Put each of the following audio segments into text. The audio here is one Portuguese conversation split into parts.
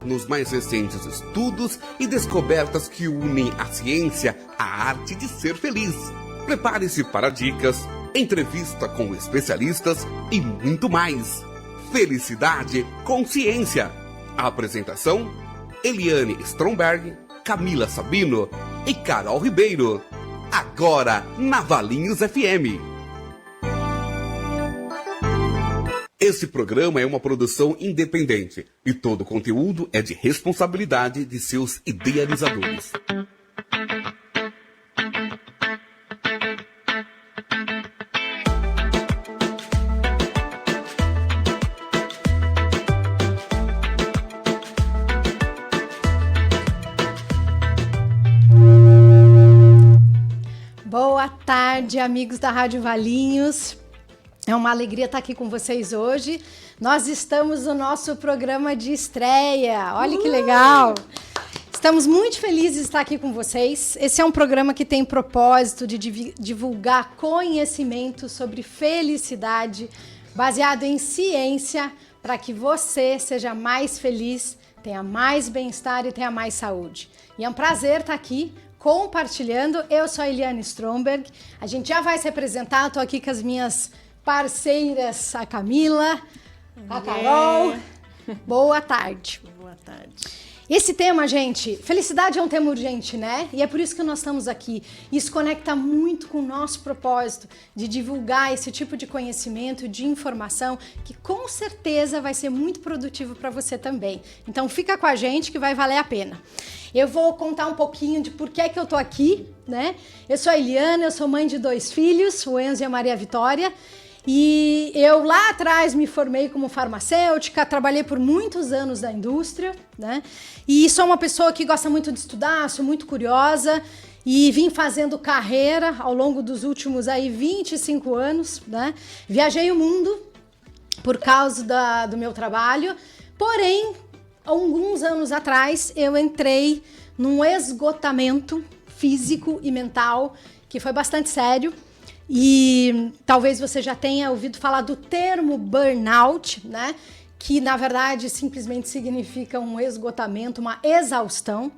Nos mais recentes estudos e descobertas que unem a ciência à arte de ser feliz. Prepare-se para dicas, entrevista com especialistas e muito mais. Felicidade com ciência. A apresentação: Eliane Stromberg, Camila Sabino e Carol Ribeiro. Agora na Valinhos FM. Esse programa é uma produção independente e todo o conteúdo é de responsabilidade de seus idealizadores. Boa tarde, amigos da Rádio Valinhos. É uma alegria estar aqui com vocês hoje. Nós estamos no nosso programa de estreia. Olha que legal! Estamos muito felizes de estar aqui com vocês. Esse é um programa que tem propósito de divulgar conhecimento sobre felicidade, baseado em ciência, para que você seja mais feliz, tenha mais bem-estar e tenha mais saúde. E é um prazer estar aqui compartilhando. Eu sou a Eliane Stromberg. A gente já vai se apresentar. Estou aqui com as minhas parceiras, a Camila, a Carol. Boa tarde. Boa tarde. Esse tema, gente, felicidade é um tema urgente, né? E é por isso que nós estamos aqui. Isso conecta muito com o nosso propósito de divulgar esse tipo de conhecimento, de informação, que com certeza vai ser muito produtivo para você também. Então fica com a gente que vai valer a pena. Eu vou contar um pouquinho de por que eu tô aqui, né? Eu sou a Eliana, eu sou mãe de 2 filhos, o Enzo e a Maria Vitória. E eu lá atrás me formei como farmacêutica, trabalhei por muitos anos na indústria, né? E sou uma pessoa que gosta muito de estudar, sou muito curiosa e vim fazendo carreira ao longo dos últimos 25 anos, né? Viajei o mundo por causa do meu trabalho, porém, alguns anos atrás eu entrei num esgotamento físico e mental que foi bastante sério. E talvez você já tenha ouvido falar do termo burnout, né? Que na verdade simplesmente significa um esgotamento, uma exaustão.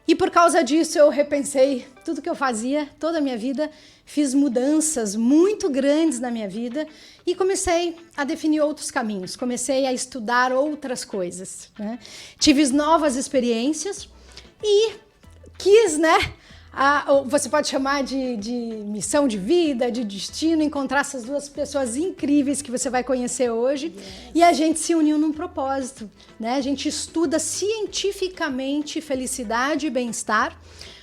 E por causa disso eu repensei tudo que eu fazia, toda a minha vida, fiz mudanças muito grandes na minha vida e comecei a definir outros caminhos, comecei a estudar outras coisas, né? Tive novas experiências e quis, né? Você pode chamar de missão de vida, de destino, encontrar essas 2 pessoas incríveis que você vai conhecer hoje. Yes. E a gente se uniu num propósito, né? A gente estuda cientificamente felicidade e bem-estar.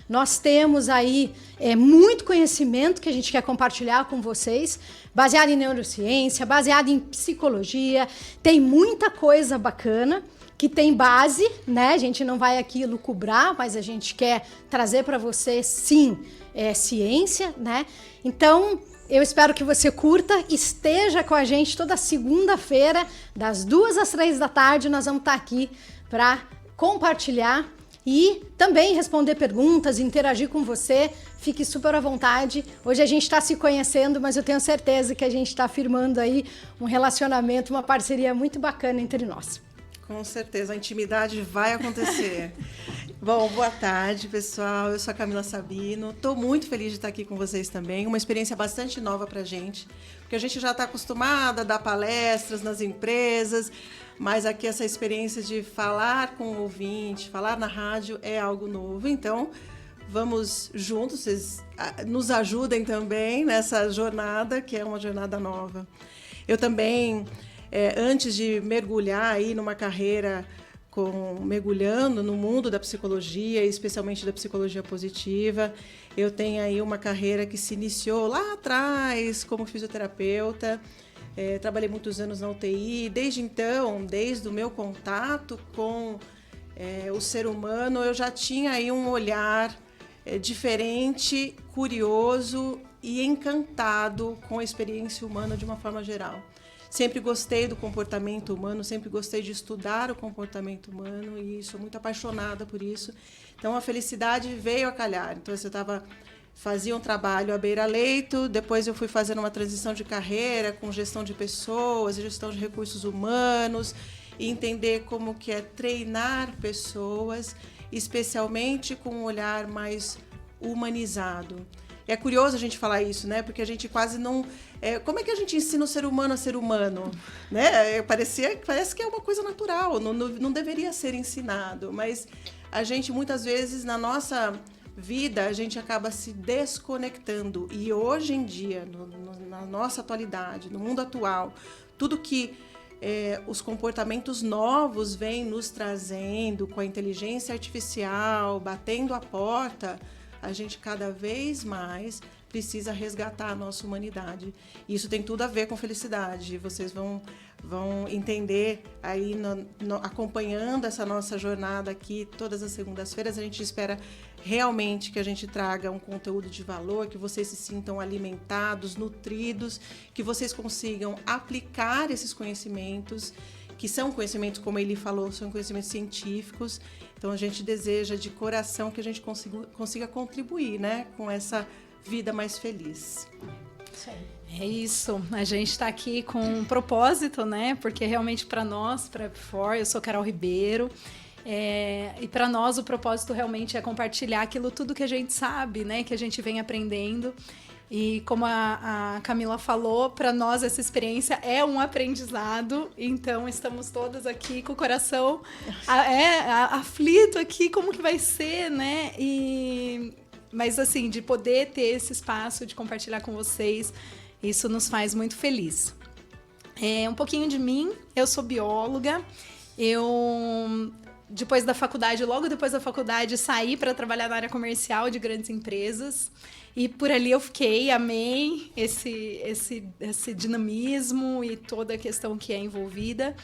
Nós temos aí muito conhecimento que a gente quer compartilhar com vocês, baseado em neurociência, baseado em psicologia, tem muita coisa bacana que tem base, né? A gente não vai aqui lucubrar, mas a gente quer trazer para você, sim, ciência, né? Então, eu espero que você curta, esteja com a gente toda segunda-feira, das 2 às 3 da tarde, nós vamos estar aqui para compartilhar e também responder perguntas, interagir com você. Fique super à vontade. Hoje a gente está se conhecendo, mas eu tenho certeza que a gente está firmando aí um relacionamento, uma parceria muito bacana entre nós. Com certeza, a intimidade vai acontecer. Bom, boa tarde, pessoal. Eu sou a Camila Sabino. Estou muito feliz de estar aqui com vocês também. Uma experiência bastante nova para a gente, porque a gente já está acostumada a dar palestras nas empresas, mas aqui essa experiência de falar com o ouvinte, falar na rádio é algo novo. Então, vamos juntos, vocês nos ajudem também nessa jornada, que é uma jornada nova. Eu também... antes de mergulhar aí numa carreira mergulhando no mundo da psicologia, especialmente da psicologia positiva, eu tenho aí uma carreira que se iniciou lá atrás como fisioterapeuta. Trabalhei muitos anos na UTI. Desde então, desde o meu contato com o ser humano, eu já tinha aí um olhar diferente, curioso e encantado com a experiência humana de uma forma geral. Sempre gostei do comportamento humano, sempre gostei de estudar o comportamento humano e sou muito apaixonada por isso. Então, a felicidade veio a calhar. Então, eu fazia um trabalho à beira-leito, depois eu fui fazendo uma transição de carreira com gestão de pessoas, gestão de recursos humanos, e entender como que é treinar pessoas, especialmente com um olhar mais humanizado. É curioso a gente falar isso, né? Porque a gente quase não... como é que a gente ensina o ser humano a ser humano? Né? Parece que é uma coisa natural, não deveria ser ensinado. Mas a gente, muitas vezes, na nossa vida, a gente acaba se desconectando. E hoje em dia, na nossa atualidade, no mundo atual, tudo que os comportamentos novos vêm nos trazendo, com a inteligência artificial, batendo a porta... a gente cada vez mais precisa resgatar a nossa humanidade. Isso tem tudo a ver com felicidade. Vocês vão entender aí, acompanhando essa nossa jornada aqui, todas as segundas-feiras. A gente espera realmente que a gente traga um conteúdo de valor, que vocês se sintam alimentados, nutridos, que vocês consigam aplicar esses conhecimentos, que são conhecimentos, como ele falou, são conhecimentos científicos. Então, a gente deseja de coração que a gente consiga contribuir, né, com essa vida mais feliz. É isso. A gente está aqui com um propósito, né? Porque realmente para nós, para Up4, eu sou Carol Ribeiro, e para nós o propósito realmente é compartilhar aquilo tudo que a gente sabe, né? Que a gente vem aprendendo. E como a Camila falou, para nós essa experiência é um aprendizado, então estamos todas aqui com o coração aflito aqui, como que vai ser, né? Mas assim, de poder ter esse espaço, de compartilhar com vocês, isso nos faz muito feliz. Um pouquinho de mim, eu sou bióloga, depois da faculdade, logo depois da faculdade, saí para trabalhar na área comercial de grandes empresas. E por ali eu fiquei, amei esse dinamismo e toda a questão que é envolvida.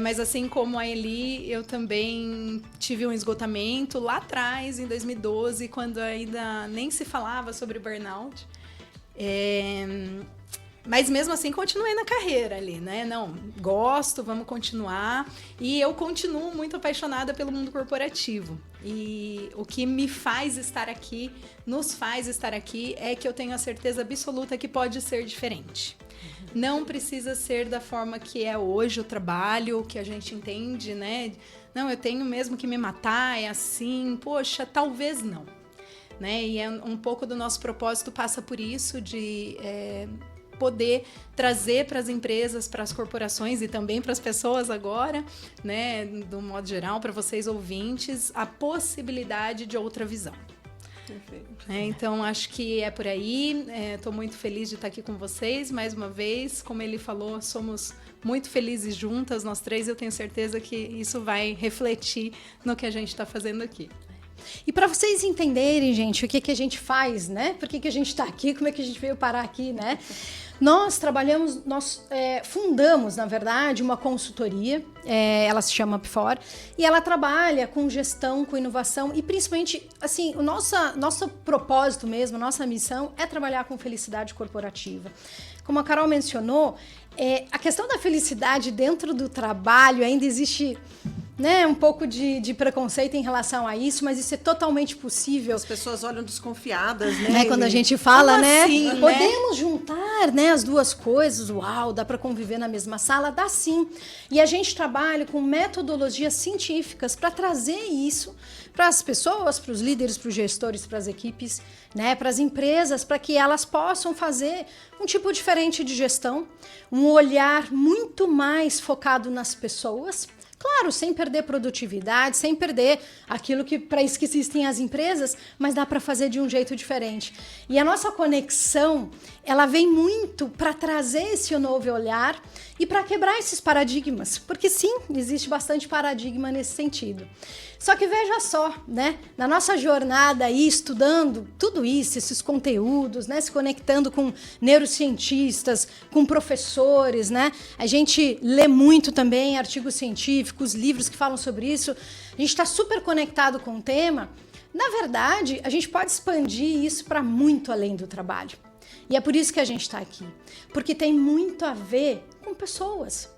Mas assim como a Eli, eu também tive um esgotamento lá atrás, em 2012, quando ainda nem se falava sobre burnout. Mas mesmo assim continuei na carreira ali, né? Não, gosto, vamos continuar. E eu continuo muito apaixonada pelo mundo corporativo. E o que me faz estar aqui, nos faz estar aqui, é que eu tenho a certeza absoluta que pode ser diferente. Não precisa ser da forma que é hoje o trabalho, que a gente entende, né? Não, eu tenho mesmo que me matar, é assim. Poxa, talvez não. Né? E um pouco do nosso propósito passa por isso, de... poder trazer para as empresas, para as corporações e também para as pessoas agora, né, do modo geral, para vocês ouvintes, a possibilidade de outra visão. Perfeito. Então, acho que é por aí. Estou muito feliz de estar aqui com vocês mais uma vez. Como ele falou, somos muito felizes juntas, nós três. Eu tenho certeza que isso vai refletir no que a gente está fazendo aqui. E para vocês entenderem, gente, o que a gente faz, né? Por que a gente está aqui, como é que a gente veio parar aqui, né? Nós fundamos, na verdade, uma consultoria, ela se chama Up4, e ela trabalha com gestão, com inovação e principalmente, assim, o nosso propósito mesmo, nossa missão é trabalhar com felicidade corporativa. Como a Carol mencionou, a questão da felicidade dentro do trabalho ainda existe... né, um pouco de preconceito em relação a isso, mas isso é totalmente possível. As pessoas olham desconfiadas, né? Quando a gente fala, como né? assim, Podemos juntar, né, as duas coisas. Uau, dá para conviver na mesma sala? Dá sim. E a gente trabalha com metodologias científicas para trazer isso para as pessoas, para os líderes, para os gestores, para as equipes, né, para as empresas, para que elas possam fazer um tipo diferente de gestão, um olhar muito mais focado nas pessoas. Claro, sem perder produtividade, sem perder aquilo que para isso que existem as empresas, mas dá para fazer de um jeito diferente. E a nossa conexão, ela vem muito para trazer esse novo olhar e para quebrar esses paradigmas, porque sim, existe bastante paradigma nesse sentido. Só que veja só, né? Na nossa jornada aí, estudando tudo isso, esses conteúdos, né? Se conectando com neurocientistas, com professores, né? A gente lê muito também artigos científicos, livros que falam sobre isso. A gente está super conectado com o tema. Na verdade, a gente pode expandir isso para muito além do trabalho. E é por isso que a gente está aqui. Porque tem muito a ver com pessoas.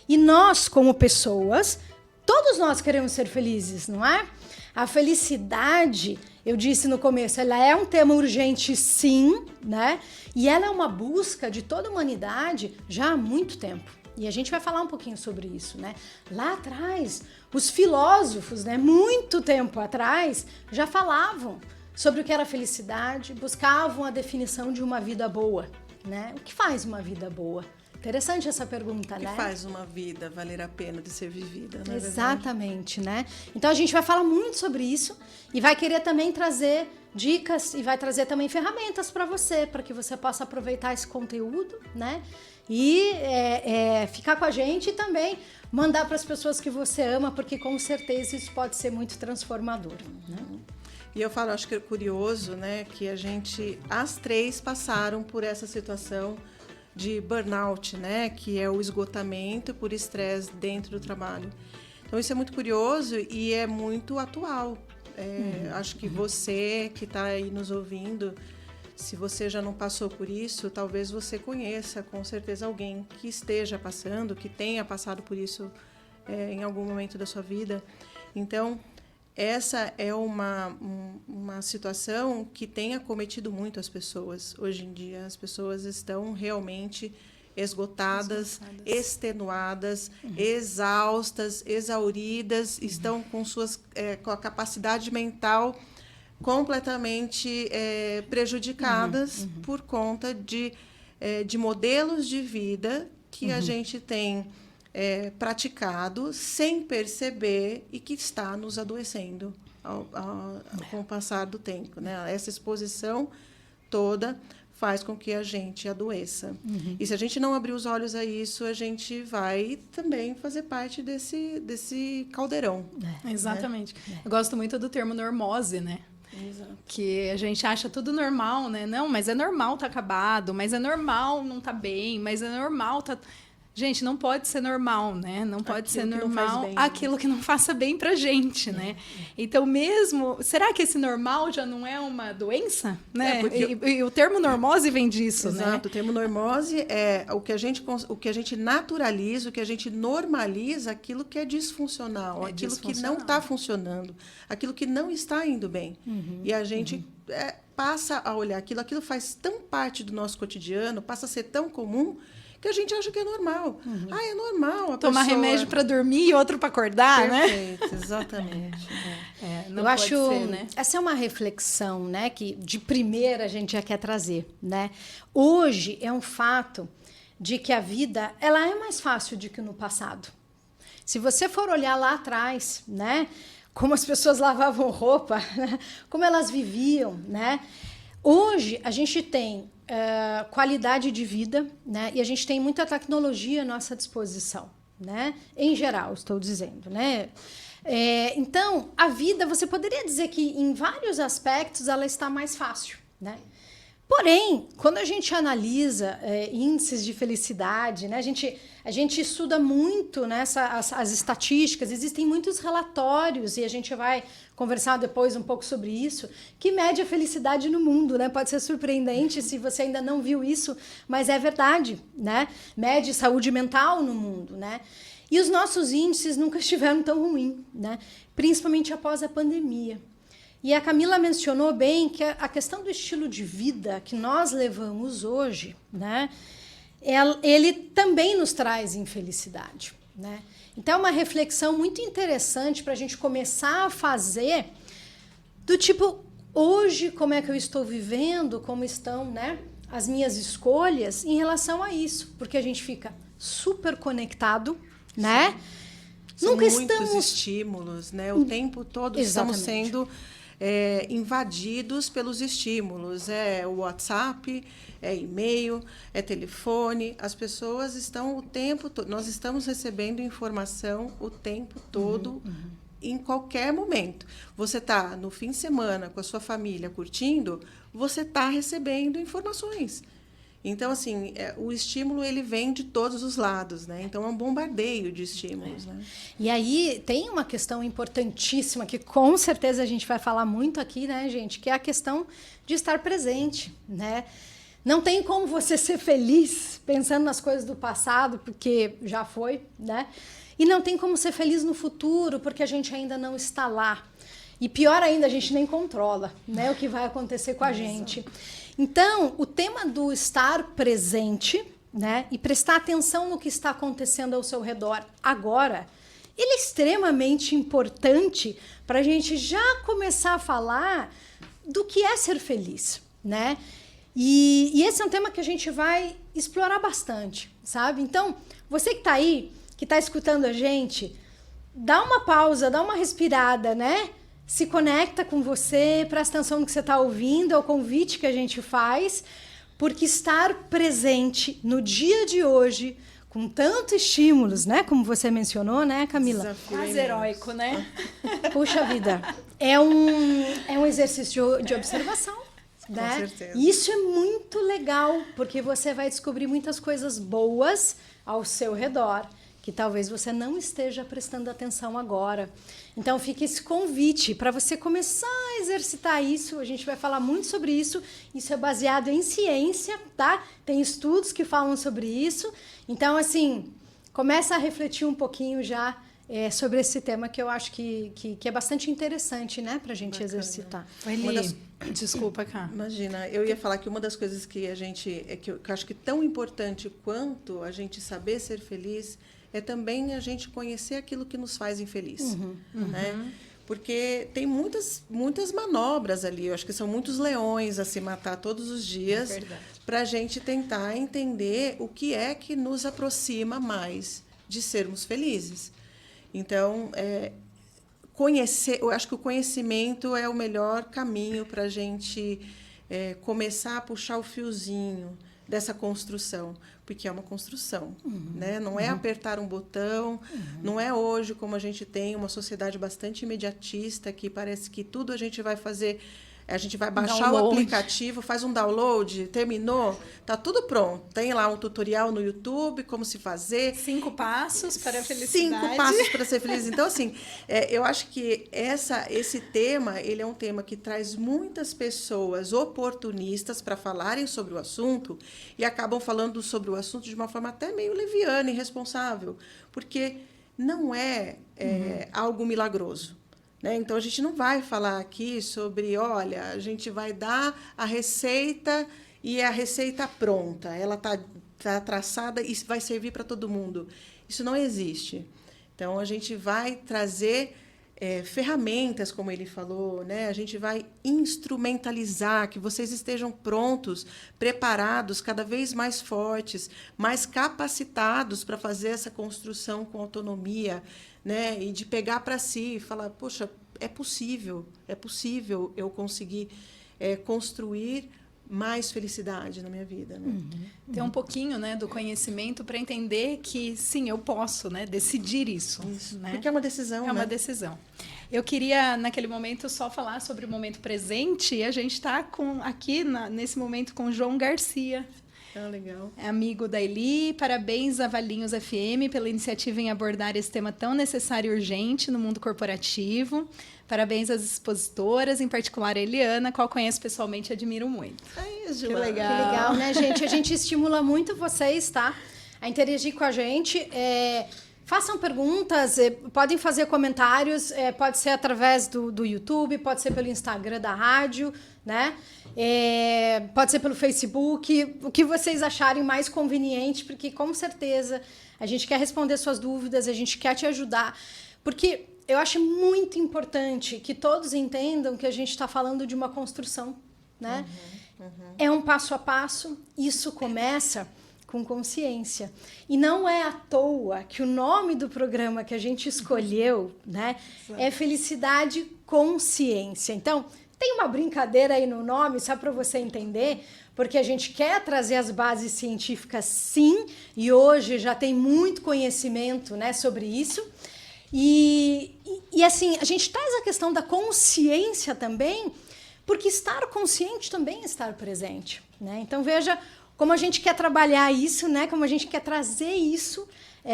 E nós, como pessoas... todos nós queremos ser felizes, não é? A felicidade, eu disse no começo, ela é um tema urgente, sim, né? E ela é uma busca de toda a humanidade já há muito tempo. E a gente vai falar um pouquinho sobre isso, né? Lá atrás, os filósofos, né, muito tempo atrás, já falavam sobre o que era felicidade, buscavam a definição de uma vida boa, né? O que faz uma vida boa? Interessante essa pergunta, né? O que faz uma vida valer a pena de ser vivida, não é Exatamente, né? Então a gente vai falar muito sobre isso e vai querer também trazer dicas e vai trazer também ferramentas para você, para que você possa aproveitar esse conteúdo, né? E ficar com a gente e também mandar para as pessoas que você ama, porque com certeza isso pode ser muito transformador, né? E eu falo, acho que é curioso, né, que as três passaram por essa situação de burnout, né, que é o esgotamento por estresse dentro do trabalho. Então isso é muito curioso e é muito atual. Acho que você que está aí nos ouvindo, se você já não passou por isso, talvez você conheça com certeza alguém que esteja passando, que tenha passado por isso em algum momento da sua vida. Então essa é uma situação que tem acometido muito as pessoas. Hoje em dia, as pessoas estão realmente esgotadas. Extenuadas, exaustas, exauridas, estão com a capacidade mental completamente prejudicadas por conta de modelos de vida que a gente tem praticado sem perceber e que está nos adoecendo com o passar do tempo, né? Essa exposição toda faz com que a gente adoeça. E se a gente não abrir os olhos a isso, a gente vai também fazer parte desse caldeirão. Exatamente. Eu gosto muito do termo normose, né? Exato. Que a gente acha tudo normal, né? Não, mas é normal tá acabado, mas é normal não tá bem, mas é normal tá... Gente, não pode ser normal, né? Não pode ser normal aquilo que não faça bem pra gente, né? Então, mesmo... Será que esse normal já não é uma doença? Né? E o termo normose vem disso, né? Exato. O termo normose é o que a gente naturaliza, o que a gente normaliza, aquilo que é disfuncional, aquilo que não está funcionando, aquilo que não está indo bem. E a gente passa a olhar aquilo faz tão parte do nosso cotidiano, passa a ser tão comum, que a gente acha que é normal. É normal. Tomar remédio para dormir e outro para acordar, Perfeito, exatamente. Eu acho, né? Essa é uma reflexão, né, que de primeira a gente já quer trazer, né? Hoje é um fato de que a vida ela é mais fácil do que no passado. Se você for olhar lá atrás, né, como as pessoas lavavam roupa, né, como elas viviam, né? Hoje a gente tem qualidade de vida, né? E a gente tem muita tecnologia à nossa disposição, né? Em geral, estou dizendo, né? Então, a vida, você poderia dizer que em vários aspectos ela está mais fácil, né? Porém, quando a gente analisa índices de felicidade, né, a gente estuda muito, né, as estatísticas, existem muitos relatórios, e a gente vai conversar depois um pouco sobre isso, que mede a felicidade no mundo, né? Pode ser surpreendente se você ainda não viu isso, mas é verdade, né? Mede saúde mental no mundo, né? E os nossos índices nunca estiveram tão ruins, né? Principalmente após a pandemia. E a Camila mencionou bem que a questão do estilo de vida que nós levamos hoje, né, ele também nos traz infelicidade, né? Então, é uma reflexão muito interessante para a gente começar a fazer do tipo, hoje, como é que eu estou vivendo, como estão, né, as minhas escolhas em relação a isso, porque a gente fica super conectado, né? São muitos estímulos, né? O tempo todo estamos sendo invadidos pelos estímulos. É o WhatsApp, é e-mail, é telefone. As pessoas estão o tempo todo... Nós estamos recebendo informação o tempo todo, em qualquer momento. Você está no fim de semana com a sua família curtindo, você está recebendo informações. Então, assim, o estímulo ele vem de todos os lados, né? Então, é um bombardeio de estímulos, né? E aí, tem uma questão importantíssima que, com certeza, a gente vai falar muito aqui, né, gente? Que é a questão de estar presente, né? Não tem como você ser feliz pensando nas coisas do passado, porque já foi, né? E não tem como ser feliz no futuro, porque a gente ainda não está lá. E pior ainda, a gente nem controla, né, o que vai acontecer com a gente. Então, o tema do estar presente, né, e prestar atenção no que está acontecendo ao seu redor agora, ele é extremamente importante para a gente já começar a falar do que é ser feliz, né? E esse é um tema que a gente vai explorar bastante, sabe? Então, você que está aí, que está escutando a gente, dá uma pausa, dá uma respirada, né? Se conecta com você, presta atenção no que você está ouvindo, é o convite que a gente faz, porque estar presente no dia de hoje, com tantos estímulos, né? Como você mencionou, né, Camila? Desafio Quase imenso. heróico, né? Puxa vida, é um exercício de observação, né? certeza. E isso é muito legal, porque você vai descobrir muitas coisas boas ao seu redor, que talvez você não esteja prestando atenção agora. Então fica esse convite para você começar a exercitar isso. A gente vai falar muito sobre isso. Isso é baseado em ciência, tá? Tem estudos que falam sobre isso. Então, assim, começa a refletir um pouquinho já sobre esse tema, que eu acho que é bastante interessante, né, para a gente exercitar. Uma das- Desculpa, Cá. Imagina, eu ia falar que uma das coisas que a gente, que eu acho que tão importante quanto a gente saber ser feliz é também a gente conhecer aquilo que nos faz infeliz, né? Porque tem muitas manobras ali, eu acho que são muitos leões a se matar todos os dias para a gente tentar entender o que é que nos aproxima mais de sermos felizes. Então, conhecer, eu acho que o conhecimento é o melhor caminho para a gente começar a puxar o fiozinho dessa construção, porque é uma construção, né? Não é apertar um botão, não é hoje como a gente tem uma sociedade bastante imediatista, que parece que tudo a gente vai fazer, a gente vai baixar o Download. aplicativo, faz um download, terminou, tá tudo pronto. Tem lá um tutorial no YouTube, como se fazer. 5 passos para a 5 felicidade. passos para ser feliz. Então, assim, eu acho que esse tema, ele é um tema que traz muitas pessoas oportunistas para falarem sobre o assunto e acabam falando sobre o assunto de uma forma até meio leviana e irresponsável, porque não é algo milagroso. Né? Então, a gente não vai falar aqui sobre, olha, a gente vai dar a receita e a receita pronta, ela tá traçada e vai servir para todo mundo. Isso não existe. Então, a gente vai trazer ferramentas, como ele falou, né? A gente vai instrumentalizar, que vocês estejam prontos, preparados, cada vez mais fortes, mais capacitados para fazer essa construção com autonomia, né? E de pegar para si e falar, poxa, é possível eu conseguir construir mais felicidade na minha vida, né? Ter um pouquinho, né, do conhecimento para entender que, sim, eu posso, né, decidir isso. Né? Porque é uma decisão, É uma né? decisão. Eu queria, naquele momento, só falar sobre o momento presente. E a gente está aqui, nesse momento, com o João Garcia. Ah, legal. É amigo da Eli. Parabéns a Valinhos FM pela iniciativa em abordar esse tema tão necessário e urgente no mundo corporativo. Parabéns às expositoras, em particular a Eliana, qual conheço pessoalmente e admiro muito. Aí, Ju, Que legal. Que legal, né, gente? A gente estimula muito vocês, tá? A interagir com a gente. Façam perguntas, podem fazer comentários, pode ser através do YouTube, pode ser pelo Instagram da rádio, né? Pode ser pelo Facebook, o que vocês acharem mais conveniente, porque com certeza a gente quer responder suas dúvidas, a gente quer te ajudar, porque eu acho muito importante que todos entendam que a gente está falando de uma construção, né? É um passo a passo, isso começa com consciência. E não é à toa que o nome do programa que a gente escolheu, né, é Felicidade Consciência. Então, tem uma brincadeira aí no nome, só para você entender, porque a gente quer trazer as bases científicas, sim, e hoje já tem muito conhecimento, né, sobre isso. E assim, a gente traz a questão da consciência também, porque estar consciente também é estar presente, né? Então, veja como a gente quer trabalhar isso, né? Como a gente quer trazer isso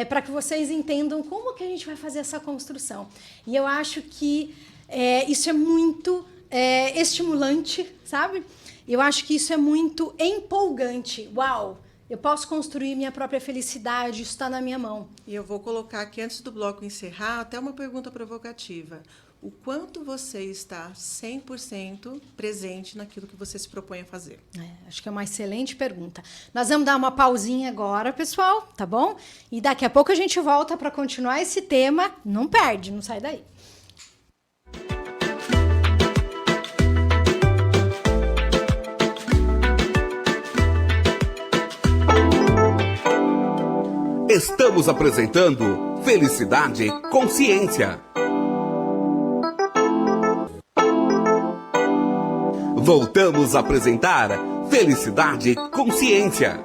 para que vocês entendam como que a gente vai fazer essa construção. E eu acho que isso é muito estimulante, sabe? Eu acho que isso é muito empolgante. Uau! Eu posso construir minha própria felicidade, isso está na minha mão. E eu vou colocar aqui, antes do bloco encerrar, até uma pergunta provocativa. o quanto você está 100% presente naquilo que você se propõe a fazer? Acho que é uma excelente pergunta. Nós vamos dar uma pausinha agora, pessoal, tá bom? E daqui a pouco a gente volta para continuar esse tema. Não perde, não sai daí. Estamos apresentando Felicidade Consciência. Voltamos a apresentar Felicidade Consciência.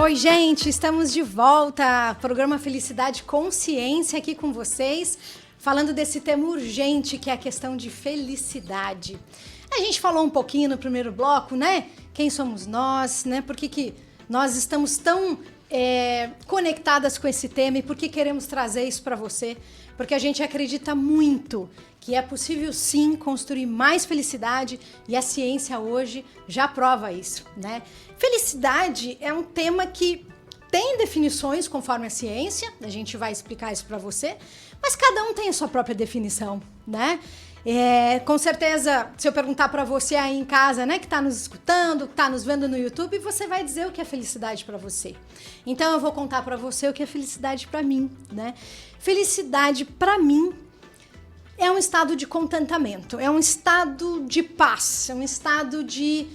Oi, gente, estamos de volta. Programa Felicidade Consciência aqui com vocês, falando desse tema urgente que é a questão de felicidade. A gente falou um pouquinho no primeiro bloco, né? Quem somos nós, né? Por que nós estamos tão conectadas com esse tema e por que queremos trazer isso para você? Porque a gente acredita muito que é possível sim construir mais felicidade e a ciência hoje já prova isso, né? Felicidade é um tema que tem definições conforme a ciência, a gente vai explicar isso para você, mas cada um tem a sua própria definição, né? Com certeza, se eu perguntar para você aí em casa, né, que está nos escutando, que está nos vendo no YouTube, você vai dizer o que é felicidade para você. Então eu vou contar para você o que é felicidade para mim, né? Felicidade para mim é um estado de contentamento, é um estado de paz, é um estado de...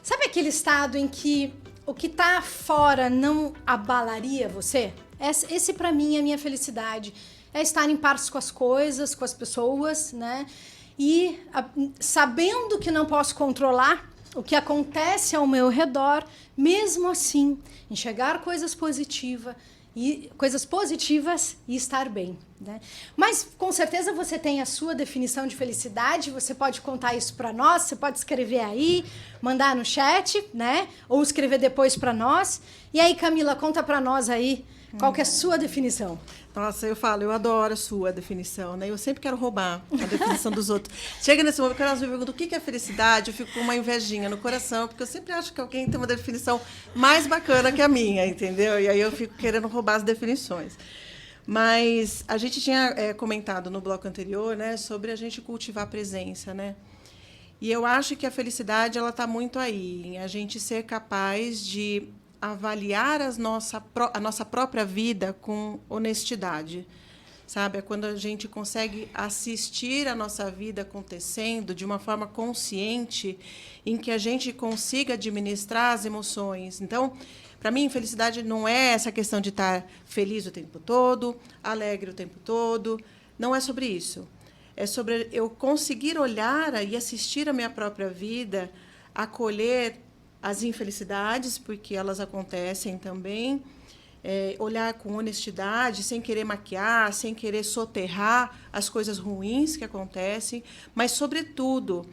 Sabe aquele estado em que o que está fora não abalaria você? Esse para mim é a minha felicidade. É estar em paz com as coisas, com as pessoas, né? E sabendo que não posso controlar o que acontece ao meu redor, mesmo assim, enxergar coisas positivas e estar bem, né? Mas com certeza você tem a sua definição de felicidade, você pode contar isso para nós, você pode escrever aí, mandar no chat, né? Ou escrever depois para nós. E aí, Camila, conta para nós aí qual que é a sua definição. Nossa, eu adoro a sua definição, né? Eu sempre quero roubar a definição dos outros. Chega nesse momento que elas me perguntam o que é felicidade, eu fico com uma invejinha no coração, porque eu sempre acho que alguém tem uma definição mais bacana que a minha, entendeu? E aí eu fico querendo roubar as definições. Mas a gente tinha comentado no bloco anterior, né, sobre a gente cultivar a presença, né? E eu acho que a felicidade ela está muito aí, em a gente ser capaz de avaliar a nossa própria vida com honestidade, sabe? É quando a gente consegue assistir a nossa vida acontecendo de uma forma consciente, em que a gente consiga administrar as emoções. Então, para mim, felicidade não é essa questão de estar feliz o tempo todo, alegre o tempo todo. Não é sobre isso. É sobre eu conseguir olhar e assistir a minha própria vida, acolher as infelicidades, porque elas acontecem também, olhar com honestidade, sem querer maquiar, sem querer soterrar as coisas ruins que acontecem, mas, sobretudo,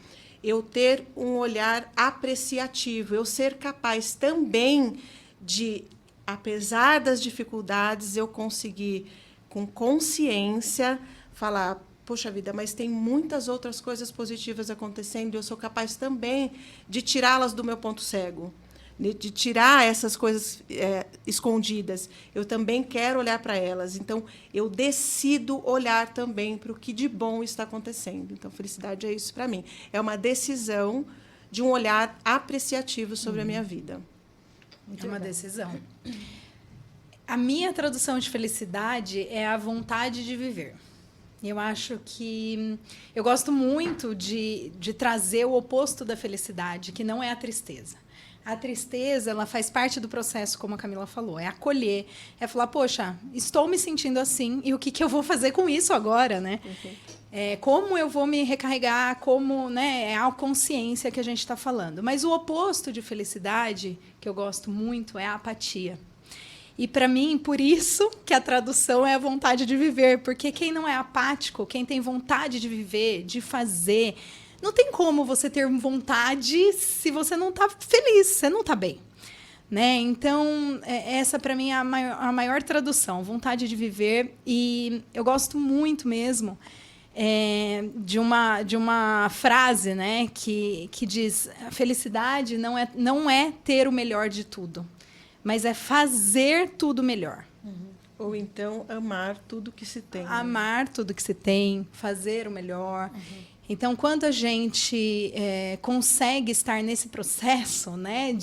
eu ter um olhar apreciativo, eu ser capaz também de, apesar das dificuldades, eu conseguir, com consciência, falar: poxa vida, mas tem muitas outras coisas positivas acontecendo e eu sou capaz também de tirá-las do meu ponto cego, de tirar essas coisas escondidas. Eu também quero olhar para elas. Então, eu decido olhar também para o que de bom está acontecendo. Então, felicidade é isso para mim. É uma decisão de um olhar apreciativo sobre a minha vida. É uma decisão. A minha tradução de felicidade é a vontade de viver. Eu acho que eu gosto muito de trazer o oposto da felicidade, que não é a tristeza. A tristeza, ela faz parte do processo, como a Camila falou, é acolher, é falar: poxa, estou me sentindo assim, e o que eu vou fazer com isso agora, né? Uhum. Como eu vou me recarregar, como, né, é a consciência que a gente está falando. Mas o oposto de felicidade, que eu gosto muito, é a apatia. E, para mim, por isso que a tradução é a vontade de viver. Porque quem não é apático, quem tem vontade de viver, de fazer, não tem como você ter vontade se você não está feliz, você não está bem. né? Então, essa para mim é a maior tradução, vontade de viver. E eu gosto muito mesmo de uma frase, né, que diz: a felicidade não é ter o melhor de tudo, mas é fazer tudo melhor. Ou então amar tudo que se tem. Amar tudo que se tem, fazer o melhor. Então, quando a gente consegue estar nesse processo, né,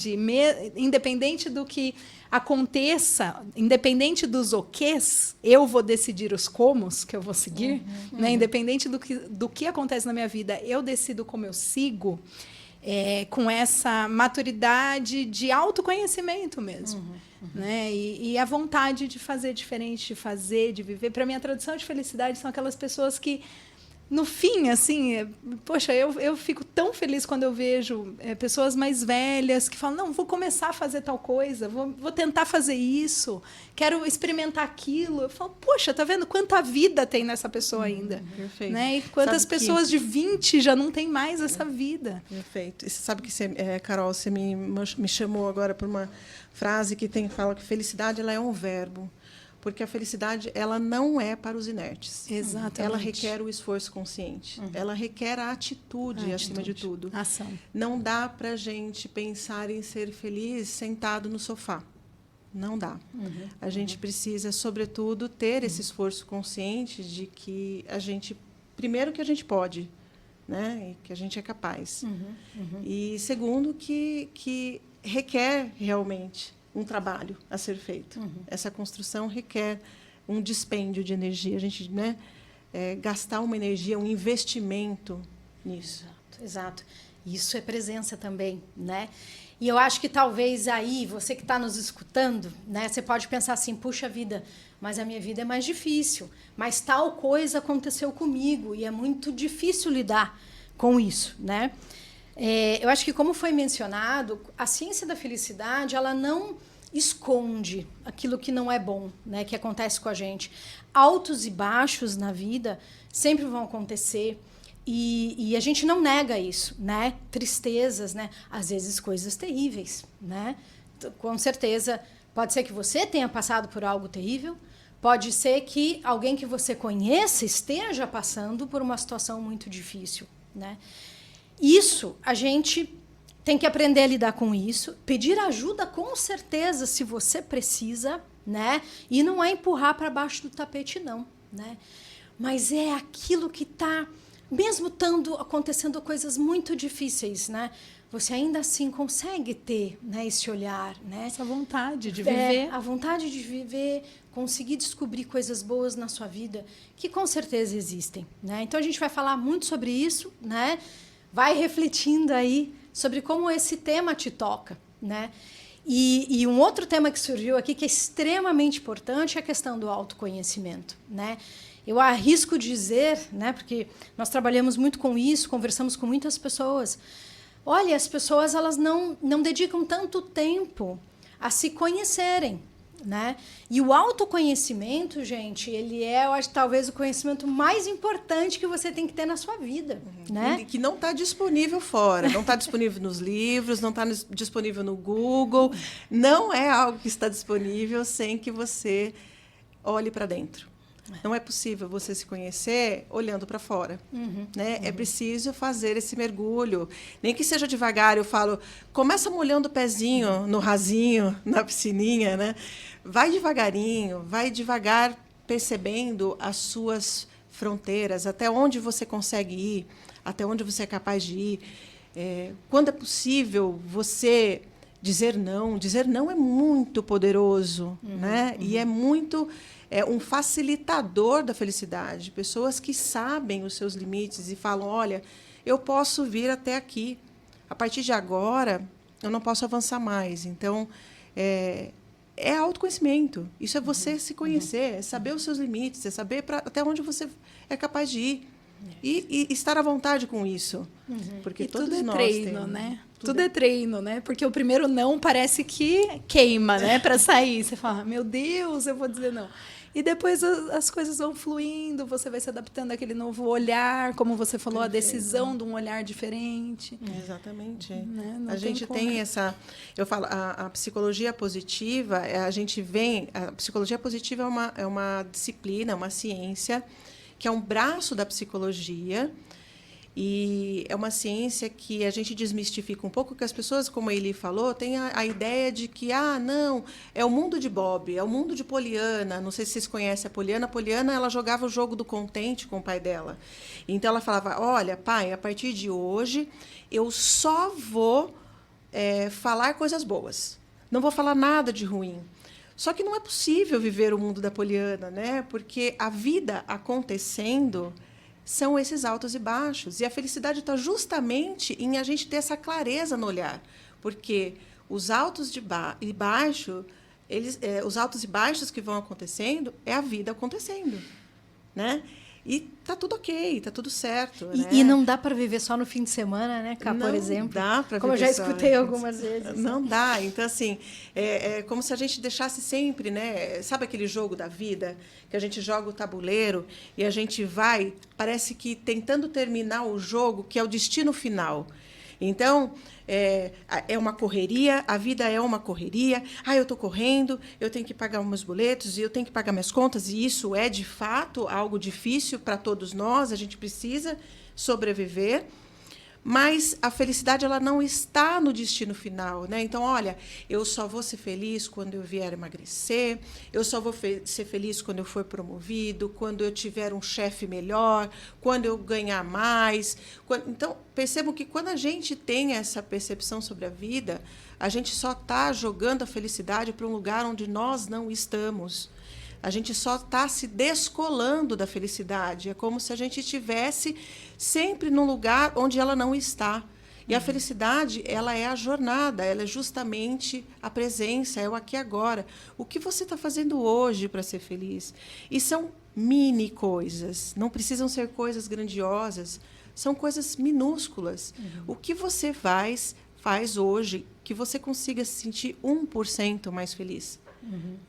independente do que aconteça, independente dos oquês, eu vou decidir os comos que eu vou seguir, né, independente do que acontece na minha vida, eu decido como eu sigo, com essa maturidade de autoconhecimento mesmo. Né? E a vontade de fazer diferente, de fazer, de viver. Para mim, a tradução de felicidade são aquelas pessoas que, no fim, assim, poxa, eu fico tão feliz quando eu vejo pessoas mais velhas que falam: não, vou começar a fazer tal coisa, vou tentar fazer isso, quero experimentar aquilo. Eu falo: poxa, tá vendo quanta vida tem nessa pessoa ainda? Perfeito. Né? E quantas pessoas de 20 já não têm mais essa vida. Perfeito. E você sabe que, Carol, você me chamou agora por uma frase que fala que felicidade ela é um verbo. Porque a felicidade ela não é para os inertes. Exatamente. Ela requer o esforço consciente. Ela requer a atitude, acima de tudo. Ação. Não dá para a gente pensar em ser feliz sentado no sofá. Não dá. A gente precisa, sobretudo, ter esse esforço consciente de que a gente, primeiro, que a gente pode, né? E que a gente é capaz. E segundo, que requer realmente um trabalho a ser feito. Essa construção requer um dispêndio de energia. A gente, né, gastar uma energia, um investimento nisso. Exato. Isso é presença também, né? E eu acho que talvez aí, você que está nos escutando, né, você pode pensar assim: puxa vida, mas a minha vida é mais difícil, mas tal coisa aconteceu comigo e é muito difícil lidar com isso, né? Eu acho que, como foi mencionado, a ciência da felicidade ela não esconde aquilo que não é bom, né, que acontece com a gente. Altos e baixos na vida sempre vão acontecer e a gente não nega isso, né? Tristezas, né? Às vezes coisas terríveis, né? Com certeza, pode ser que você tenha passado por algo terrível, pode ser que alguém que você conheça esteja passando por uma situação muito difícil, né? Isso, a gente tem que aprender a lidar com isso, pedir ajuda com certeza se você precisa, né? E não é empurrar para baixo do tapete, não, né? Mas é aquilo que está, mesmo acontecendo coisas muito difíceis, né? Você ainda assim consegue ter, né, esse olhar, né? Essa vontade de viver. A vontade de viver, conseguir descobrir coisas boas na sua vida, que com certeza existem, né? Então a gente vai falar muito sobre isso, né? Vai refletindo aí sobre como esse tema te toca, né? E um outro tema que surgiu aqui, que é extremamente importante, é a questão do autoconhecimento, né? Eu arrisco dizer, né, porque nós trabalhamos muito com isso, conversamos com muitas pessoas. Olha, as pessoas elas não dedicam tanto tempo a se conhecerem, né? E o autoconhecimento, gente, ele é, eu acho, talvez o conhecimento mais importante que você tem que ter na sua vida, né? Que não está disponível fora, não está disponível nos livros, não está disponível no Google, não é algo que está disponível sem que você olhe para dentro. Não é possível você se conhecer olhando para fora, né? É preciso fazer esse mergulho, nem que seja devagar. Eu falo, começa molhando o pezinho no rasinho, na piscininha, né? Vai devagar percebendo as suas fronteiras, até onde você consegue ir, até onde você é capaz de ir. Quando é possível você dizer não é muito poderoso, né? E é muito um facilitador da felicidade. Pessoas que sabem os seus limites e falam: olha, eu posso vir até aqui. A partir de agora, eu não posso avançar mais. Então, é autoconhecimento. Isso é você se conhecer, é saber os seus limites, é saber até onde você é capaz de ir. E estar à vontade com isso. Porque todos tudo é nós treino, temos, né? Tudo é treino, né? Porque o primeiro não parece que queima, né? Para sair. Você fala: meu Deus, eu vou dizer não. E depois as coisas vão fluindo, você vai se adaptando àquele novo olhar, como você falou, a decisão de um olhar diferente. Exatamente. Né? Não A gente como. tem essa... Eu falo, a psicologia positiva, a gente vem... A psicologia positiva é uma disciplina, uma ciência, que é um braço da psicologia, e é uma ciência que a gente desmistifica um pouco, que as pessoas, como a Eli falou, têm a ideia de que, não, é o mundo de Bob, é o mundo de Poliana. Não sei se vocês conhecem a Poliana. A Poliana, ela jogava o jogo do contente com o pai dela. Então, ela falava, olha, pai, a partir de hoje, eu só vou falar coisas boas. Não vou falar nada de ruim. Só que não é possível viver o mundo da Poliana, né? Porque a vida acontecendo... são esses altos e baixos. E a felicidade está justamente em a gente ter essa clareza no olhar. Porque os altos e baixos, os altos e baixos que vão acontecendo, é a vida acontecendo. Né? E tá tudo ok, tá tudo certo. Né? E não dá para viver só no fim de semana, né, Cá, por exemplo? Não dá para viver como eu já só, escutei algumas vezes. Não dá. Então, assim, é como se a gente deixasse sempre, né? Sabe aquele jogo da vida? Que a gente joga o tabuleiro e a gente vai, parece que tentando terminar o jogo, que é o destino final. Então, é uma correria, a vida é uma correria. Eu estou correndo, eu tenho que pagar os meus boletos, e eu tenho que pagar minhas contas, e isso é, de fato, algo difícil para todos nós, a gente precisa sobreviver. Mas a felicidade ela não está no destino final, né? Então, olha, eu só vou ser feliz quando eu vier emagrecer, eu só vou ser feliz quando eu for promovido, quando eu tiver um chefe melhor, quando eu ganhar mais. Então, percebam que quando a gente tem essa percepção sobre a vida, a gente só está jogando a felicidade para um lugar onde nós não estamos. A gente só está se descolando da felicidade. É como se a gente estivesse sempre num lugar onde ela não está. E a felicidade, ela é a jornada, ela é justamente a presença, é o aqui e agora. O que você está fazendo hoje para ser feliz? E são mini coisas, não precisam ser coisas grandiosas, são coisas minúsculas. O que você faz hoje que você consiga se sentir 1% mais feliz?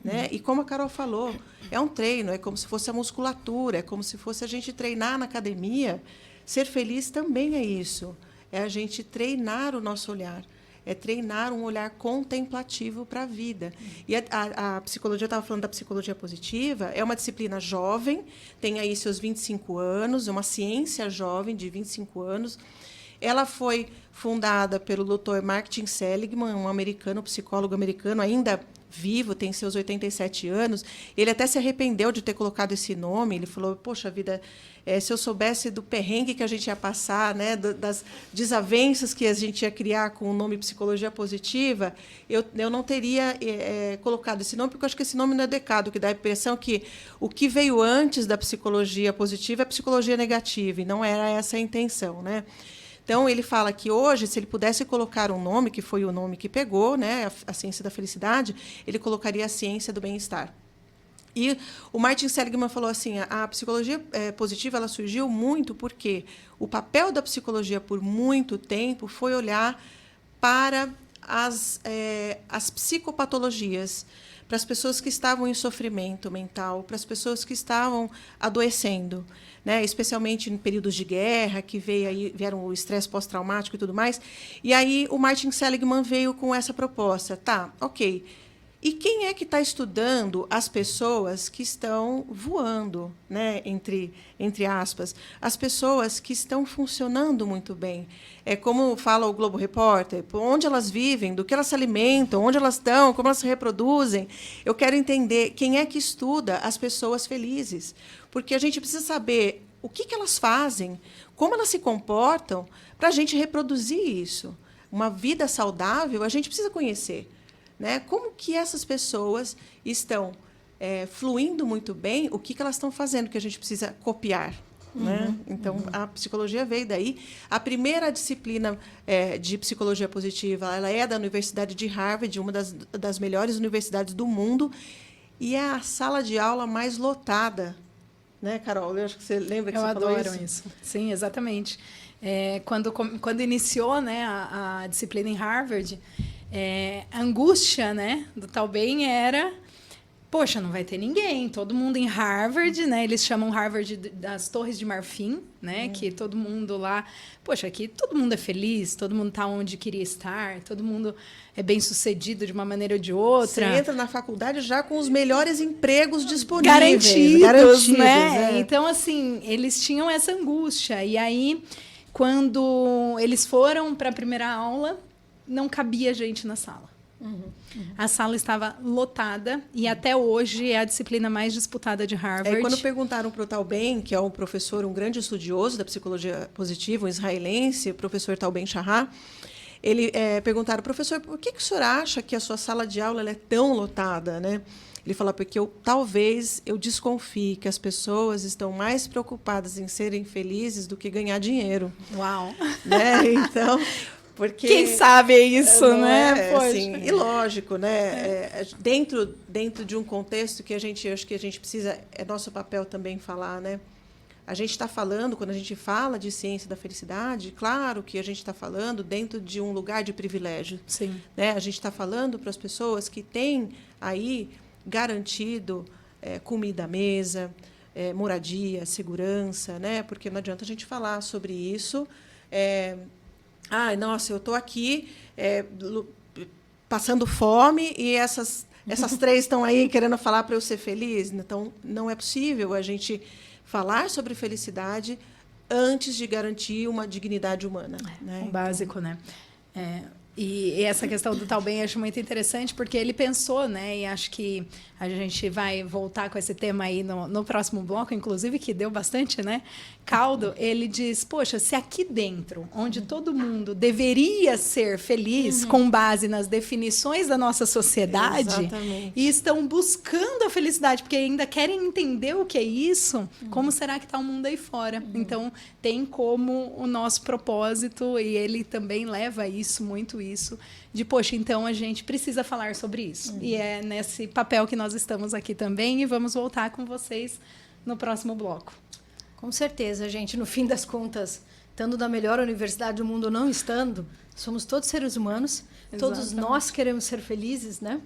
Né? E como a Carol falou, é um treino, é como se fosse a musculatura, é como se fosse a gente treinar na academia. Ser feliz também é isso, é a gente treinar o nosso olhar, é treinar um olhar contemplativo para a vida. E a psicologia, eu estava falando da psicologia positiva, é uma disciplina jovem, tem aí seus 25 anos, é uma ciência jovem de 25 anos. Ela foi fundada pelo Dr. Martin Seligman, um americano, psicólogo americano, ainda vivo, tem seus 87 anos. Ele até se arrependeu de ter colocado esse nome. Ele falou, poxa vida, se eu soubesse do perrengue que a gente ia passar, né, das desavenças que a gente ia criar com o nome psicologia positiva, eu não teria colocado esse nome, porque eu acho que esse nome não é adequado, que dá a impressão que o que veio antes da psicologia positiva é a psicologia negativa, e não era essa a intenção, né? Então, ele fala que hoje, se ele pudesse colocar um nome, que foi o nome que pegou, né, a ciência da felicidade, ele colocaria a ciência do bem-estar. E o Martin Seligman falou assim, a psicologia positiva ela surgiu muito porque o papel da psicologia, por muito tempo, foi olhar para as psicopatologias, para as pessoas que estavam em sofrimento mental, para as pessoas que estavam adoecendo, né, especialmente em períodos de guerra, que vieram o estresse pós-traumático e tudo mais. E aí o Martin Seligman veio com essa proposta. Tá, ok. E quem é que está estudando as pessoas que estão voando, né, entre aspas, as pessoas que estão funcionando muito bem? É como fala o Globo Repórter, onde elas vivem, do que elas se alimentam, onde elas estão, como elas se reproduzem. Eu quero entender quem é que estuda as pessoas felizes, porque a gente precisa saber o que elas fazem, como elas se comportam, para a gente reproduzir isso. Uma vida saudável, a gente precisa conhecer. Né? Como que essas pessoas estão fluindo muito bem, o que elas estão fazendo que a gente precisa copiar. Né? Então, a psicologia veio daí. A primeira disciplina de psicologia positiva ela é da Universidade de Harvard, uma das melhores universidades do mundo, e é a sala de aula mais lotada. Né, Carol? Eu acho que você lembra que você falou isso. Eu adoro isso. Sim, exatamente. Quando iniciou, né, a disciplina em Harvard, a angústia, né, do tal bem era... poxa, não vai ter ninguém, todo mundo em Harvard, né? Eles chamam Harvard das Torres de Marfim, né? Que todo mundo lá, poxa, aqui todo mundo é feliz, todo mundo está onde queria estar, todo mundo é bem sucedido de uma maneira ou de outra. Você entra na faculdade já com os melhores empregos disponíveis. Garantidos, né? Então, assim, eles tinham essa angústia. E aí, quando eles foram para a primeira aula, não cabia gente na sala. A sala estava lotada e até hoje é a disciplina mais disputada de Harvard. Quando perguntaram para o Tal Ben, que é um professor, um grande estudioso da psicologia positiva, um israelense, o professor Tal Ben Shahar, ele perguntaram, professor, por que o senhor acha que a sua sala de aula ela é tão lotada, né? Ele falou, porque talvez eu desconfie que as pessoas estão mais preocupadas em serem felizes do que ganhar dinheiro. Uau! Né? Então... Porque, quem sabe é isso, né? Assim, e lógico, né? Dentro de um contexto que acho que a gente precisa, é nosso papel também falar, né? A gente está falando, quando a gente fala de ciência da felicidade, claro que a gente está falando dentro de um lugar de privilégio. Sim. Né? A gente está falando para as pessoas que têm aí garantido comida à mesa, moradia, segurança, né? Porque não adianta a gente falar sobre isso. Nossa, eu estou aqui passando fome e essas 3 estão aí querendo falar para eu ser feliz. Então, não é possível a gente falar sobre felicidade antes de garantir uma dignidade humana. Né? Um básico, né? E essa questão do Tal Ben eu acho muito interessante, porque ele pensou, né? E acho que a gente vai voltar com esse tema aí no próximo bloco, inclusive, que deu bastante, né, caldo. Ele diz, poxa, se aqui dentro, onde todo mundo deveria ser feliz com base nas definições da nossa sociedade, exatamente, e estão buscando a felicidade, porque ainda querem entender o que é isso, como será que está o mundo aí fora? Então, tem como o nosso propósito, e ele também leva muito isso, de, poxa, então a gente precisa falar sobre isso. E é nesse papel que nós estamos aqui também, e vamos voltar com vocês no próximo bloco. Com certeza, gente. No fim das contas, estando na melhor universidade do mundo ou não estando, somos todos seres humanos, todos nós queremos ser felizes, né?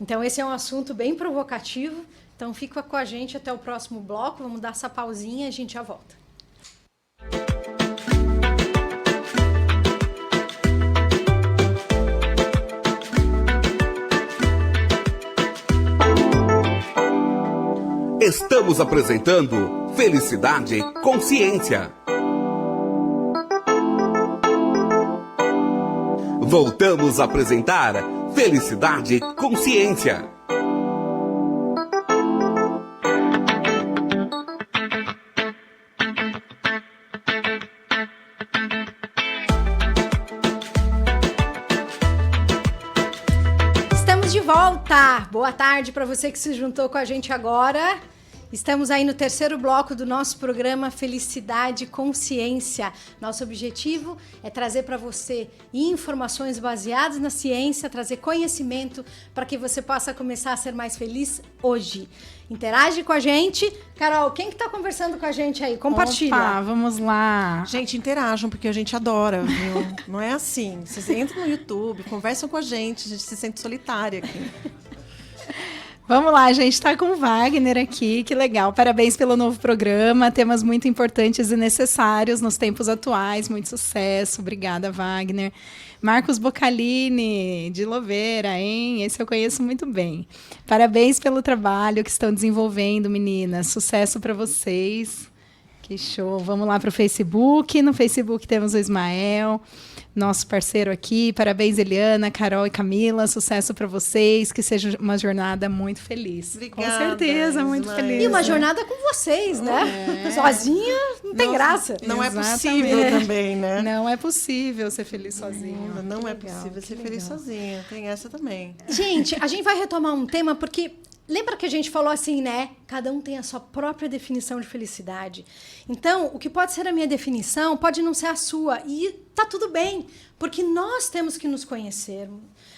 Então, esse é um assunto bem provocativo. Então, fica com a gente até o próximo bloco. Vamos dar essa pausinha e a gente já volta. Estamos apresentando Felicidade Consciência. Voltamos a apresentar Felicidade Consciência. Estamos de volta! Boa tarde para você que se juntou com a gente agora. Estamos aí no terceiro bloco do nosso programa Felicidade Consciência. Nosso objetivo é trazer para você informações baseadas na ciência, trazer conhecimento para que você possa começar a ser mais feliz hoje. Interage com a gente. Carol, quem que tá conversando com a gente aí? Compartilha. Opa, vamos lá. Gente, interajam, porque a gente adora, viu? Não é assim. Vocês entram no YouTube, conversam com a gente se sente solitária aqui. Vamos lá, a gente está com o Wagner aqui, que legal. Parabéns pelo novo programa, temas muito importantes e necessários nos tempos atuais, muito sucesso. Obrigada, Wagner. Marcos Bocalini, de Louveira, hein? Esse eu conheço muito bem. Parabéns pelo trabalho que estão desenvolvendo, meninas. Sucesso para vocês. Que show. Vamos lá para o Facebook. No Facebook temos o Ismael, nosso parceiro aqui. Parabéns, Eliana, Carol e Camila. Sucesso para vocês. Que seja uma jornada muito feliz. Obrigada, com certeza, muito Ismael. feliz. E uma jornada com vocês, né? Sozinha não tem graça. Não é Exatamente. possível também, né? Não é possível ser feliz sozinho. Não é possível ser feliz sozinha. Tem essa também. Gente, a gente vai retomar um tema porque lembra que a gente falou assim, né? Cada um tem a sua própria definição de felicidade. Então, o que pode ser a minha definição pode não ser a sua. E tá tudo bem, porque nós temos que nos conhecer.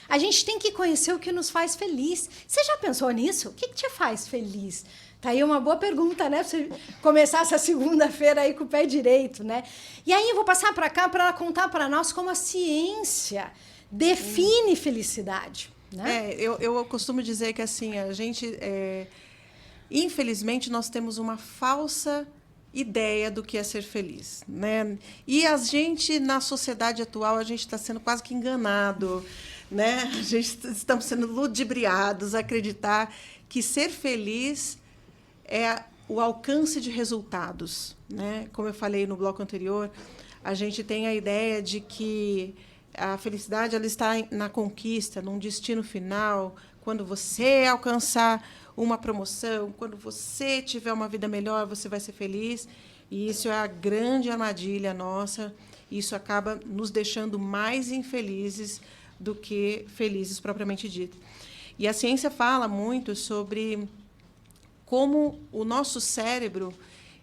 A gente tem que conhecer o que nos faz feliz. Você já pensou nisso? O que te faz feliz? Tá aí uma boa pergunta, né? Pra você começar essa segunda-feira aí com o pé direito, né? E aí eu vou passar para cá para ela contar para nós como a ciência define felicidade. né? Eu costumo dizer que assim, a gente, infelizmente, nós temos uma falsa ideia do que é ser feliz, né? E a gente, na sociedade atual, a gente está sendo quase que enganado, né? A gente estamos sendo ludibriados a acreditar que ser feliz é o alcance de resultados, né? Como eu falei no bloco anterior, a gente tem a ideia de que a felicidade ela está na conquista, num destino final, quando você alcançar uma promoção, quando você tiver uma vida melhor, você vai ser feliz. E isso é a grande armadilha nossa. Isso acaba nos deixando mais infelizes do que felizes propriamente dito. E a ciência fala muito sobre como o nosso cérebro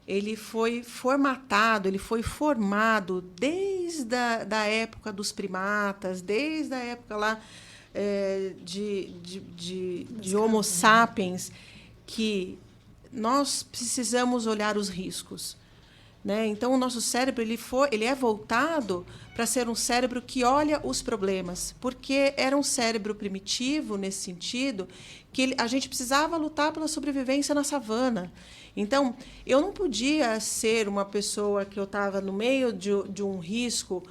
ele foi formatado, ele foi formado desde a época dos primatas, desde a época lá de Homo sapiens, que nós precisamos olhar os riscos, né? Então, o nosso cérebro ele é voltado para ser um cérebro que olha os problemas, porque era um cérebro primitivo, nesse sentido, que a gente precisava lutar pela sobrevivência na savana. Então, eu não podia ser uma pessoa que eu estava no meio de um risco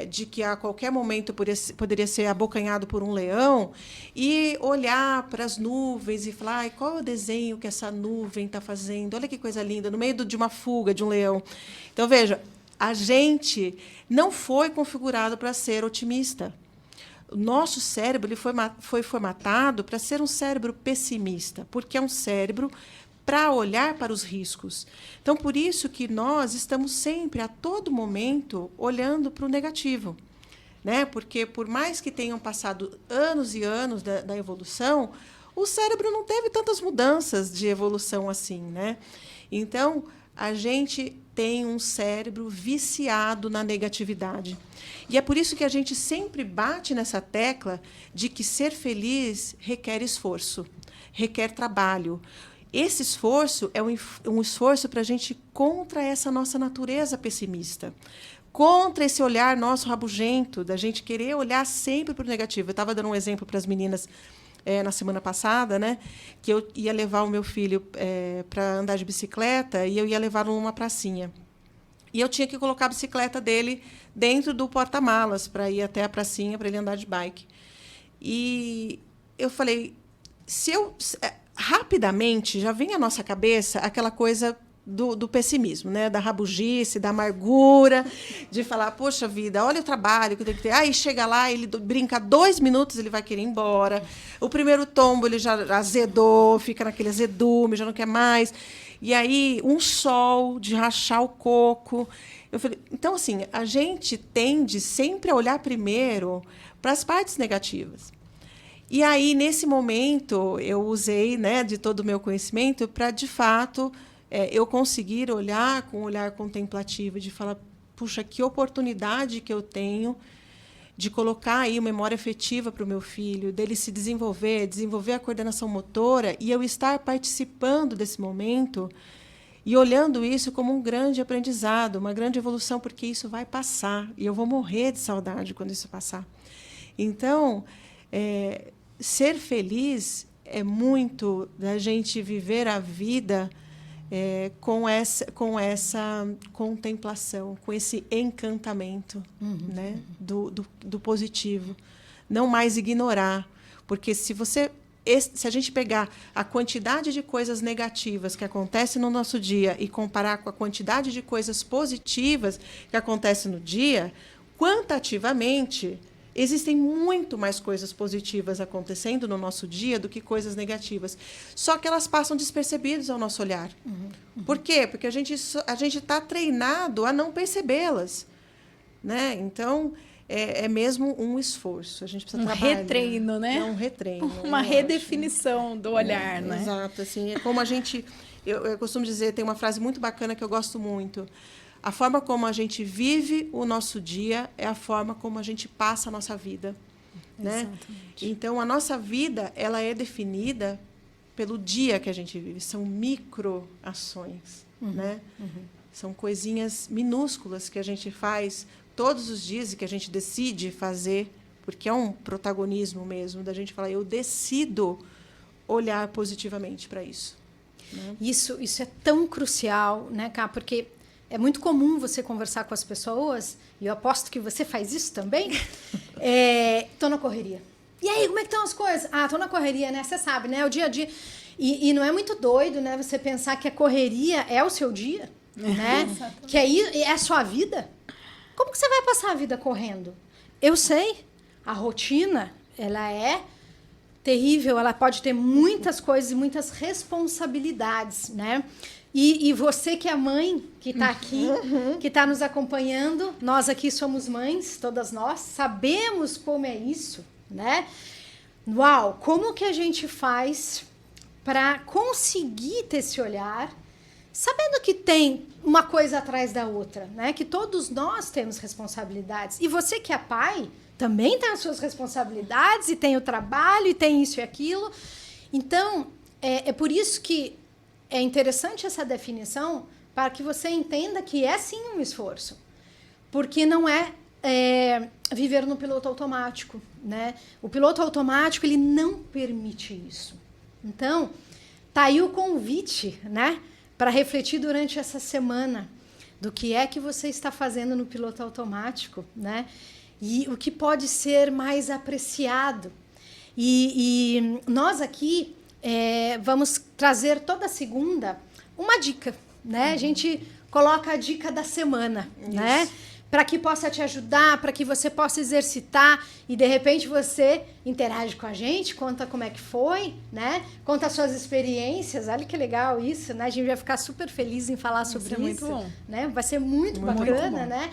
de que a qualquer momento poderia ser abocanhado por um leão e olhar para as nuvens e falar: ai, qual é o desenho que essa nuvem está fazendo? Olha que coisa linda, no meio de uma fuga de um leão. Então, veja, a gente não foi configurado para ser otimista. O nosso cérebro ele foi formatado para ser um cérebro pessimista, porque é um cérebro para olhar para os riscos. Então, por isso que nós estamos sempre, a todo momento, olhando para o negativo, né? Porque, por mais que tenham passado anos e anos da evolução, o cérebro não teve tantas mudanças de evolução assim, né? Então, a gente tem um cérebro viciado na negatividade. E é por isso que a gente sempre bate nessa tecla de que ser feliz requer esforço, requer trabalho. Esse esforço é um esforço para a gente contra essa nossa natureza pessimista, contra esse olhar nosso rabugento, da gente querer olhar sempre para o negativo. Eu estava dando um exemplo para as meninas na semana passada, né, que eu ia levar o meu filho para andar de bicicleta e eu ia levá-lo numa pracinha. E eu tinha que colocar a bicicleta dele dentro do porta-malas para ir até a pracinha para ele andar de bike. E eu falei, rapidamente já vem à nossa cabeça aquela coisa do pessimismo, né? Da rabugice, da amargura, de falar, poxa vida, olha o trabalho que eu tenho que ter. Aí chega lá, ele brinca 2 minutos, ele vai querer ir embora. O primeiro tombo ele já azedou, fica naquele azedume, já não quer mais. E aí, um sol de rachar o coco. Eu falei, então, assim, a gente tende sempre a olhar primeiro para as partes negativas. E aí, nesse momento, eu usei, né, de todo o meu conhecimento para, de fato, eu conseguir olhar com um olhar contemplativo, de falar, puxa, que oportunidade que eu tenho de colocar aí uma memória afetiva para o meu filho, dele se desenvolver a coordenação motora, e eu estar participando desse momento e olhando isso como um grande aprendizado, uma grande evolução, porque isso vai passar, e eu vou morrer de saudade quando isso passar. Então, ser feliz é muito da gente viver a vida com essa contemplação, com esse encantamento, né, do positivo. Não mais ignorar. Porque se a gente pegar a quantidade de coisas negativas que acontecem no nosso dia e comparar com a quantidade de coisas positivas que acontecem no dia, quantitativamente, existem muito mais coisas positivas acontecendo no nosso dia do que coisas negativas. Só que elas passam despercebidas ao nosso olhar. Por quê? Porque a gente está treinado a não percebê-las, né? Então, é mesmo um esforço. A gente precisa trabalhar. Retreino, né? É um retreino. Uma redefinição do olhar, né? Exato. Assim, é como a gente... Eu costumo dizer, tem uma frase muito bacana que eu gosto muito. A forma como a gente vive o nosso dia é a forma como a gente passa a nossa vida, né? Exatamente. Então, a nossa vida ela é definida pelo dia que a gente vive. São microações, né? São coisinhas minúsculas que a gente faz todos os dias e que a gente decide fazer porque é um protagonismo mesmo da gente falar, eu decido olhar positivamente para isso. Né? Isso é tão crucial, né, Cá? Porque é muito comum você conversar com as pessoas, e eu aposto que você faz isso também. Tô na correria. E aí, como é que estão as coisas? Ah, tô na correria, né? Você sabe, né? O dia a dia. E não é muito doido, né? Você pensar que a correria é o seu dia, né? Que é a sua vida. Como que você vai passar a vida correndo? Eu sei, a rotina, ela é terrível, ela pode ter muitas coisas e muitas responsabilidades, né? E você que é mãe, que está aqui, que está nos acompanhando, nós aqui somos mães, todas nós, sabemos como é isso, né? Uau, como que a gente faz para conseguir ter esse olhar, sabendo que tem uma coisa atrás da outra, né? Que todos nós temos responsabilidades. E você que é pai, também tem as suas responsabilidades, e tem o trabalho, e tem isso e aquilo. Então, é por isso que é interessante essa definição, para que você entenda que é sim um esforço. Porque não é viver no piloto automático, né? O piloto automático, ele não permite isso. Então, tá aí o convite, né? Para refletir durante essa semana do que é que você está fazendo no piloto automático, né? E o que pode ser mais apreciado. E nós aqui vamos trazer toda segunda uma dica, né? A gente coloca a dica da semana, né? Para que possa te ajudar, para que você possa exercitar e, de repente, você interage com a gente, conta como é que foi, né? Conta as suas experiências. Olha que legal isso, né? A gente vai ficar super feliz em falar sobre isso. Muito bom. Né? Vai ser muito bacana, né?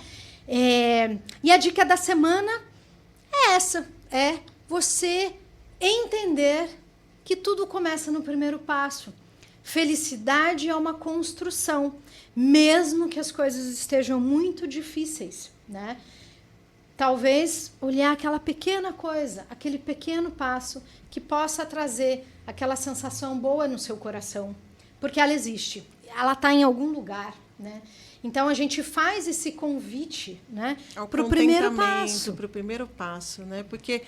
E a dica da semana é essa, é você entender que tudo começa no primeiro passo. Felicidade é uma construção, mesmo que as coisas estejam muito difíceis, né? Talvez olhar aquela pequena coisa, aquele pequeno passo que possa trazer aquela sensação boa no seu coração, porque ela existe, ela está em algum lugar, né? Então a gente faz esse convite, né, para o primeiro passo. Para o primeiro passo, né? Porque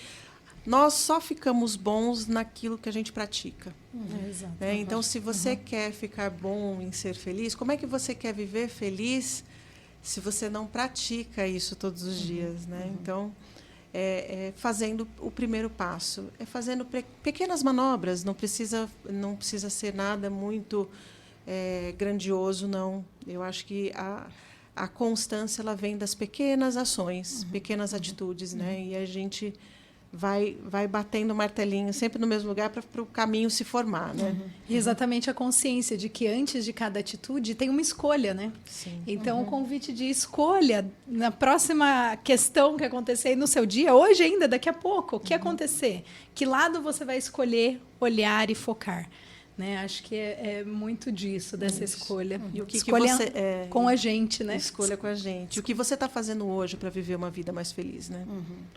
nós só ficamos bons naquilo que a gente pratica. Exato. Né? Então, se você quer ficar bom em ser feliz, como é que você quer viver feliz se você não pratica isso todos os dias? Né? Então, fazendo o primeiro passo, fazendo pequenas manobras, não precisa ser nada muito grandioso, não. Eu acho que a constância ela vem das pequenas ações, pequenas atitudes, né? E a gente vai batendo o martelinho sempre no mesmo lugar para o caminho se formar, né? E exatamente a consciência de que antes de cada atitude tem uma escolha, né? Sim. Então, o convite de escolha na próxima questão que acontecer no seu dia, hoje ainda, daqui a pouco, o que acontecer? Que lado você vai escolher, olhar e focar? Né? Acho que é muito disso, dessa escolha. E o que escolha você com a gente, né? Escolha com a gente. E o que você está fazendo hoje para viver uma vida mais feliz, né?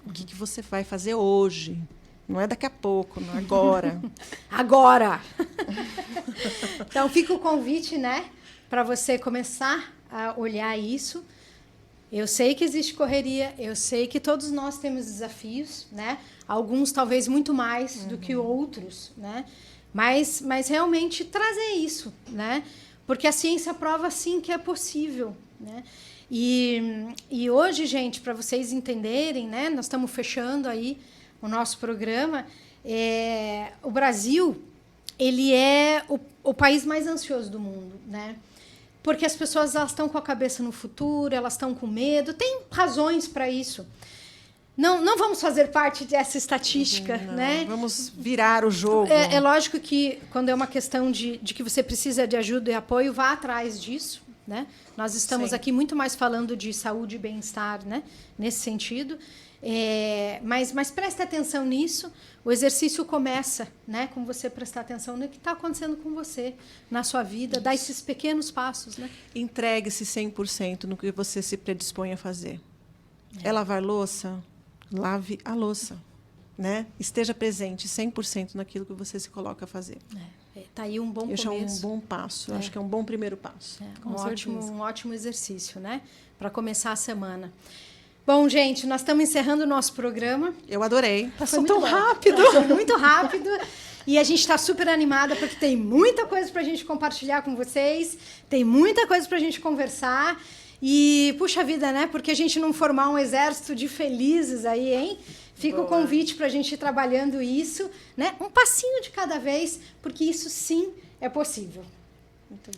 O que você vai fazer hoje? Não é daqui a pouco, não é agora. Agora! Então, fica o convite, né? Para você começar a olhar isso. Eu sei que existe correria, eu sei que todos nós temos desafios, né? Alguns talvez muito mais do que outros, né? Mas realmente trazer isso, né? Porque a ciência prova, sim, que é possível, né? E hoje, gente, para vocês entenderem, né? Nós estamos fechando aí o nosso programa. O Brasil, ele é o país mais ansioso do mundo, né? Porque as pessoas elas estão com a cabeça no futuro, elas estão com medo, tem razões para isso. Não vamos fazer parte dessa estatística, né? Vamos virar o jogo. É lógico que quando é uma questão de que você precisa de ajuda e apoio, vá atrás disso, né? Nós estamos aqui muito mais falando de saúde e bem-estar, né? Nesse sentido. Mas preste atenção nisso. O exercício começa, né? Com você prestar atenção no que está acontecendo com você, na sua vida, dar esses pequenos passos, né? Entregue-se 100% no que você se predispõe a fazer. É lavar louça? Lave a louça, né? Esteja presente 100% naquilo que você se coloca a fazer. Tá aí um bom começo. Eu acho um bom passo. Acho que é um bom primeiro passo. Um ótimo exercício, né? Para começar a semana. Bom, gente, nós estamos encerrando o nosso programa. Eu adorei. Passou tão rápido. Passou muito rápido. E a gente está super animada porque tem muita coisa para a gente compartilhar com vocês, tem muita coisa para a gente conversar. E, puxa vida, né? Porque a gente não formar um exército de felizes aí, hein? Fica o convite para a gente ir trabalhando isso, né? Um passinho de cada vez, porque isso sim é possível.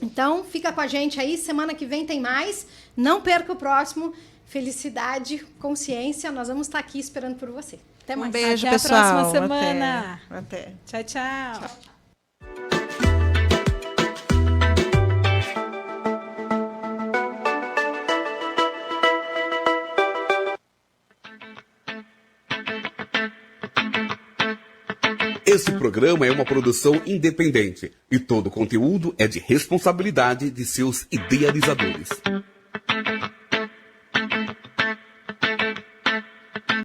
Então, fica com a gente aí. Semana que vem tem mais. Não perca o próximo. Felicidade, consciência. Nós vamos estar aqui esperando por você. Até mais. Um beijo, Até pessoal. a próxima semana. Até. Tchau, tchau. Tchau. Esse programa é uma produção independente e todo o conteúdo é de responsabilidade de seus idealizadores.